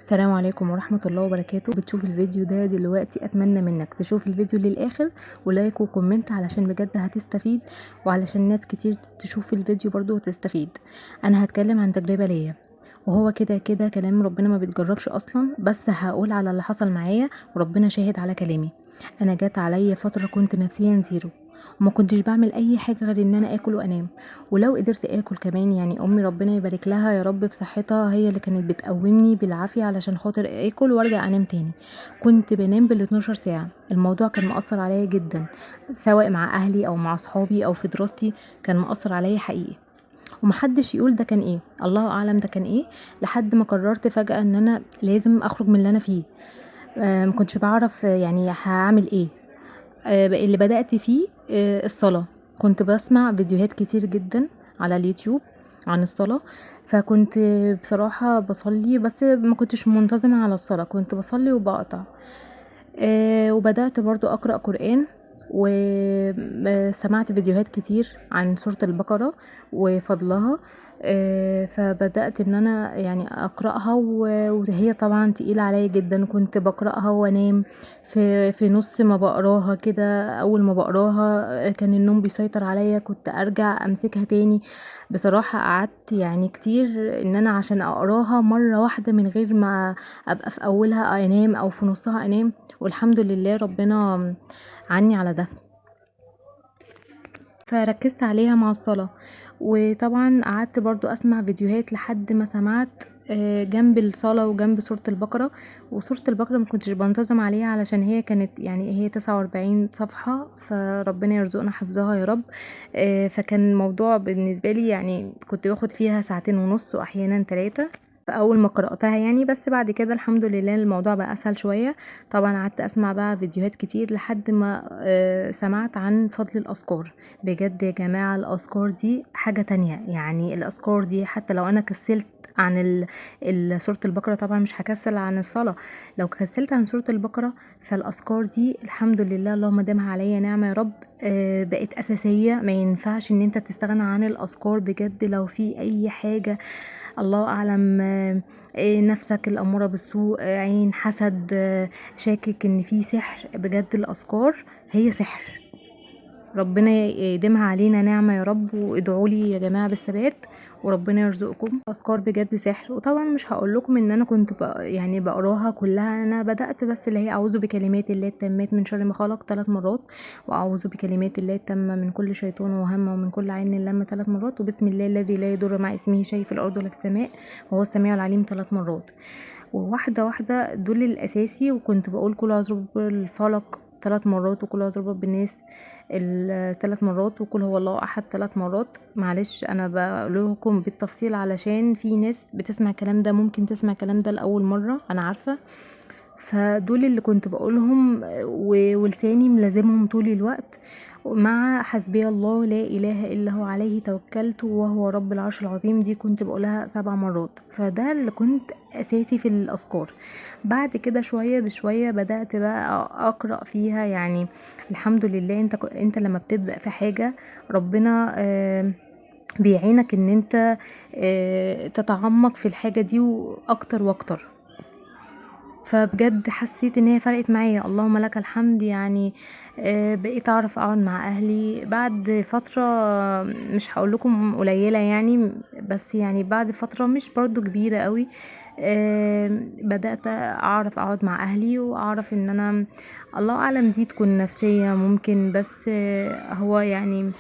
السلام عليكم ورحمة الله وبركاته. بتشوف الفيديو ده دلوقتي، اتمنى منك تشوف الفيديو للاخر ولايك وكومنت علشان بجد هتستفيد، وعلشان ناس كتير تشوف الفيديو برضو وتستفيد. انا هتكلم عن تجربة ليا، وهو كده كده كلام ربنا ما بيتجربش اصلا، بس هقول على اللي حصل معايا وربنا شاهد على كلامي. انا جات عليا فترة كنت نفسيا زيرو، وما كنتش بعمل اي حاجه غير ان انا اكل وانام. ولو قدرت اكل كمان، يعني امي ربنا يبارك لها يا رب في صحتها، هي اللي كانت بتقومني بالعافيه علشان خاطر اكل وارجع انام تاني. كنت بنام بال12 ساعه. الموضوع كان مؤثر عليا جدا، سواء مع اهلي او مع صحابي او في دراستي، كان مؤثر عليا حقيقي. ومحدش يقول ده كان ايه، الله اعلم ده كان ايه. لحد ما قررت فجاه ان انا لازم اخرج من اللي انا فيه. ما كنتش بعرف يعني هعمل ايه. اللي بدأت فيه الصلاة. كنت بسمع فيديوهات كتير جدا على اليوتيوب عن الصلاة. فكنت بصراحة بصلي، بس ما كنتش منتظمة على الصلاة، كنت بصلي وبقطع. وبدأت برضو أقرأ قرآن، وسمعت فيديوهات كتير عن سورة البقرة وفضلها. فبدأت ان انا يعني اقرأها، وهي طبعا تقيلة عليا جدا. كنت بقرأها وانام في نص ما بقراها كده. اول ما بقراها كان النوم بيسيطر عليا، كنت ارجع امسكها تاني. بصراحة قعدت يعني كتير ان انا عشان اقراها مرة واحدة من غير ما ابقى في اولها انام او في نصها انام. والحمد لله ربنا عني على ده. فركزت عليها مع الصلاة. وطبعا قعدت برضو اسمع فيديوهات لحد ما سمعت جنب الصلاة وجنب سورة البقرة. وسورة البقرة ما كنتش بنتظم عليها علشان هي كانت يعني هي 49 صفحة، فربنا يرزقنا حفظها يا رب. فكان الموضوع بالنسبة لي يعني كنت باخد فيها ساعتين ونص واحيانا 3 في اول ما قرأتها يعني. بس بعد كده الحمد لله الموضوع بقى اسهل شوية. طبعا قعدت اسمع بقى فيديوهات كتير لحد ما سمعت عن فضل الاذكار. بجد يا جماعة الأذكار دي حاجة تانية. يعني الأذكار دي حتى لو أنا كسلت عن سورة البقرة، طبعا مش هكسل عن الصلاة. لو كسلت عن سورة البقرة، فالأذكار دي الحمد لله اللهم دامها عليا نعمة يا رب. بقت أساسية، ما ينفعش ان انت تستغنى عن الأذكار بجد. لو في أي حاجة الله أعلم، نفسك الأمورة بالسوء، عين حسد، شاكك ان في سحر، بجد الأذكار هي سحر. ربنا يديمها علينا نعمة يا رب. وادعوا لي يا جماعة بالثبات، وربنا يرزقكم. اذكار بجد سحر. وطبعا مش هقول لكم ان انا كنت يعني بقراها كلها. انا بدأت بس اللي هي اعوذ بكلمات الله التامات من شر ما خلق 3 مرات، واعوذ بكلمات الله التامة من كل شيطان وهمة ومن كل عين لامة 3 مرات، وبسم الله الذي لا يضر مع اسمه شيء في الارض ولا في السماء وهو السميع العليم 3 مرات. وواحدة واحدة دول الاساسي. وكنت بقول كل اعوذ برب الفلق 3 مرات، وكل اعوذ برب الناس 3 مرات، وكل هو الله احد 3 مرات. معلش انا بقول لكم بالتفصيل علشان في ناس بتسمع الكلام ده، ممكن تسمع الكلام ده لاول مره، انا عارفه. فدول اللي كنت بقولهم ولساني ملازمهم طول الوقت، مع حسبي الله لا اله الا هو عليه توكلت وهو رب العرش العظيم. دي كنت بقولها 7 مرات. فده اللي كنت اساسي في الاذكار. بعد كده شويه بشويه بدات بقى اقرا فيها يعني. الحمد لله انت لما بتبدا في حاجه ربنا بيعينك ان انت تتعمق في الحاجه دي واكتر واكتر. فبجد حسيت ان هي فرقت معايا، اللهم لك الحمد يعني. بقيت اعرف اقعد مع اهلي بعد فترة، مش هقول لكم قليلة يعني، بس يعني بعد فترة مش برضو كبيرة قوي. بدأت اعرف اقعد مع اهلي، واعرف ان انا الله اعلم دي تكون نفسية ممكن، بس هو يعني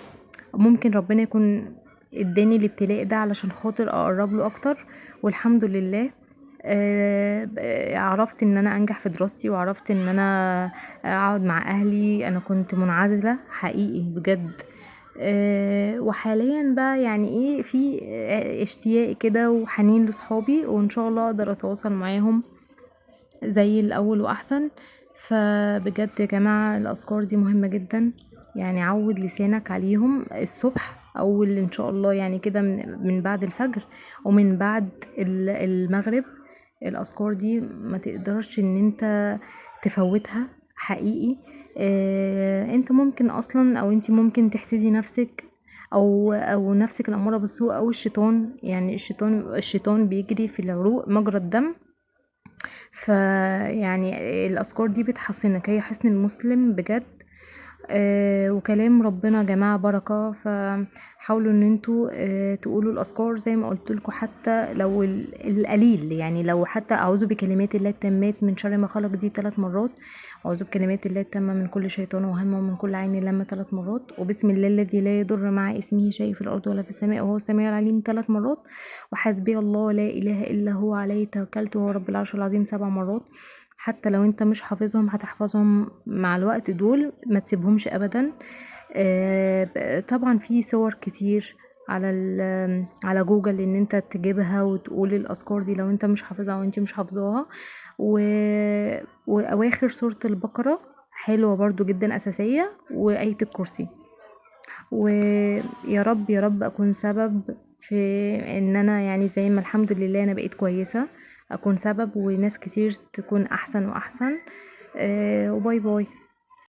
ممكن ربنا يكون اداني الابتلاء ده علشان خاطر اقرب له اكتر. والحمد لله عرفت ان انا انجح في دراستي، وعرفت ان انا اقعد مع اهلي. انا كنت منعزلة حقيقي بجد. وحاليا بقى يعني ايه في اشتياق كده وحنين لصحابي، وان شاء الله اقدر اتواصل معاهم زي الاول واحسن. فبجد يا جماعة الاذكار دي مهمة جدا. يعني عود لسانك عليهم الصبح اول ان شاء الله، يعني كده من بعد الفجر ومن بعد المغرب. الاذكار دي ما تقدرش ان انت تفوتها حقيقي. انت ممكن اصلا، او انت ممكن تحسدي نفسك، او نفسك الاماره بالسوء، او الشيطان. يعني الشيطان بيجري في العروق مجرى الدم. فيعني الأذكار دي بتحصنك، هي حصن المسلم بجد. وكلام ربنا يا جماعة بركة، فحاولوا ان انتوا تقولوا الأذكار زي ما قلت لكم، حتى لو القليل، يعني لو حتى أعوذ بكلمات الله التامات من شر ما خلق دي 3 مرات، أعوذ بكلمات الله التامة من كل شيطان وهم ومن كل عين لما 3 مرات، وبسم الله الذي لا يضر مع اسمه شيء في الأرض ولا في السماء وهو السميع العليم 3 مرات، وحسبي الله لا إله إلا هو عليه توكلت وهو رب العرش العظيم 7 مرات. حتى لو انت مش حافظهم هتحفظهم مع الوقت، دول ما تسيبهمش ابدا. طبعا في صور كتير على على جوجل ان انت تجيبها وتقول الاذكار دي لو انت مش حافظها او انت مش حافظاها. و... واواخر سورة البقرة حلوة برضو جدا، اساسية، وآية الكرسي. ويا رب يا رب اكون سبب في ان انا يعني زي ما الحمد لله انا بقيت كويسة، اكون سبب وناس كتير تكون احسن واحسن. وباي باي.